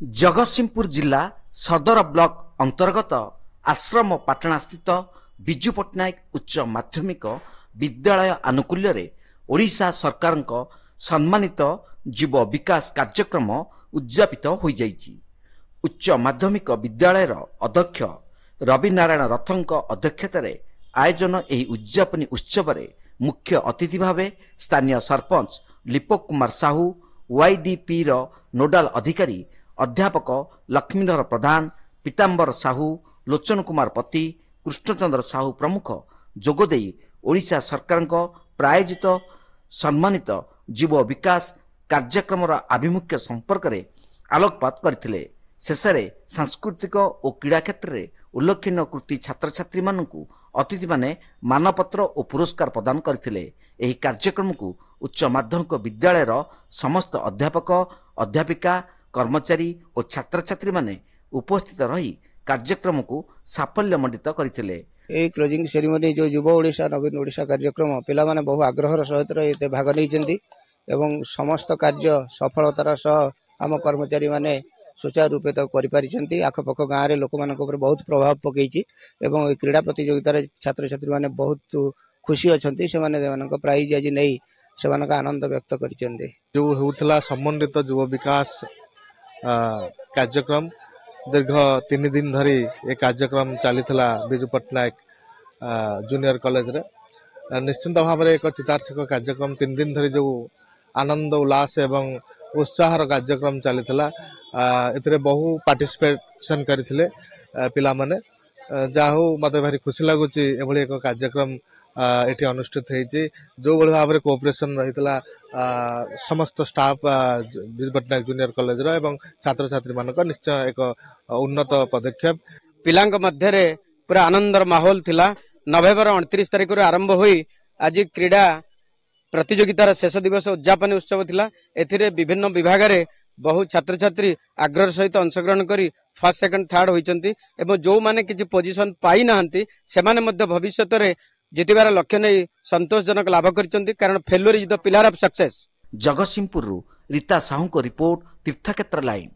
जगतसिंहपुर जिला सदर ब्लॉक अंतर्गत आश्रम पाटणा स्थित विजु पट्टनायक उच्च माध्यमिक विद्यालय आनुकूल्य रे ओडिशा सरकार सम्मानित युव विकास कार्यक्रम उद्यापित हो जाइछि। उच्च माध्यमिक विद्यालय अध्यक्ष रवि नारायण रथଙ୍କ अध्यक्षतार आयोजन एही उद्यापनी उत्सव रे मुख्य अतिथि भाव स्थानीय सरपंच लिपक कुमार साहू, वाईडीपी नोडाल अधिकारी अध्यापक लक्ष्मीधर प्रधान, पीतांबर साहू, लोचन कुमार पति, कृष्णचंद्र साहू प्रमुख जोगदे ओडिशा सरकार प्रायोजित सम्मानित युव विकास कार्यक्रम आभिमुख्य संपर्क में आलोकपात करथिले। शेषे सांस्कृतिक और क्रीड़ा क्षेत्र में उल्लेखनीय कृति छात्र छात्री मानू अतिथि माने मानपत्र और पुरस्कार प्रदान करथिले। एही कार्यक्रम को उच्च माध्यमिक विद्यालय समस्त अध्यापक, अध्यापिका, कर्मचारी और छात्र छात्री माने उपस्थित रही कार्यक्रम को साफल्यमंडित करथिले। এই ক্লোজিং সেরিমনি जो युव ओडिशा नवीन ओडिशा कार्यक्रम पिला माने बहु आग्रहर सहित भाग नहीं एवं समस्त कार्य सफलतार सह आम कर्मचारी माने सुचारू रूपे तो करि आखपाख गाँव में लोक मान बहुत प्रभाव पकई एवं क्रीड़ा प्रतियोगितार छात्र छात्री माने बहुत खुशी अच्छा से प्राइज आज नहीं से आनंद व्यक्त कर जो होता समन्वित युव विकास कार्यक्रम दीर्घ 3 दिन धरी ये कार्यक्रम चली विजु पट्टनायक जूनियर कॉलेज रे निश्चिंत भाव में एक चितार्थक कार्यक्रम 3 दिन धरी जो आनंद उल्लास एवं उत्साहर कार्यक्रम चली ए बहु पार्टिसिपेशन करथिले पिला माने जाहु मते भारी खुशी लगुच एभली एक कार्यक्रम एठी अनुष्ठित होईची जो बड़ी भाव में कोऑपरेशन रहितला समस्त staff Biju Patnaik junior college रो एवं छात्र छात्री मानक निश्चय एक उन्नत पदक्षेप पिलांक मध्य रे पूरा आनंदर माहौल थिला। नवेम्बर 29 तारिख रे आरंभ होई आज क्रीड़ा प्रतियोगितार शेष दिवस उद्यापन उत्सव थिला। एथिरे विभिन्न विभाग रे बहु छात्र छात्री आग्रह सहित अंशग्रहण करी फर्स्ट सेकंड थर्ड होइचंती एवं जो माने किछि पोजीशन पाई नाहंती से माने मध्य भविष्यत रे जितिबार लक्ष्य नहीं संतोषजनक लाभ करिसंती कारण failure is the pillar of success. Jagatsinghpur Rita Sahu को रिपोर्ट तीर्थक्षेत्र लाइन।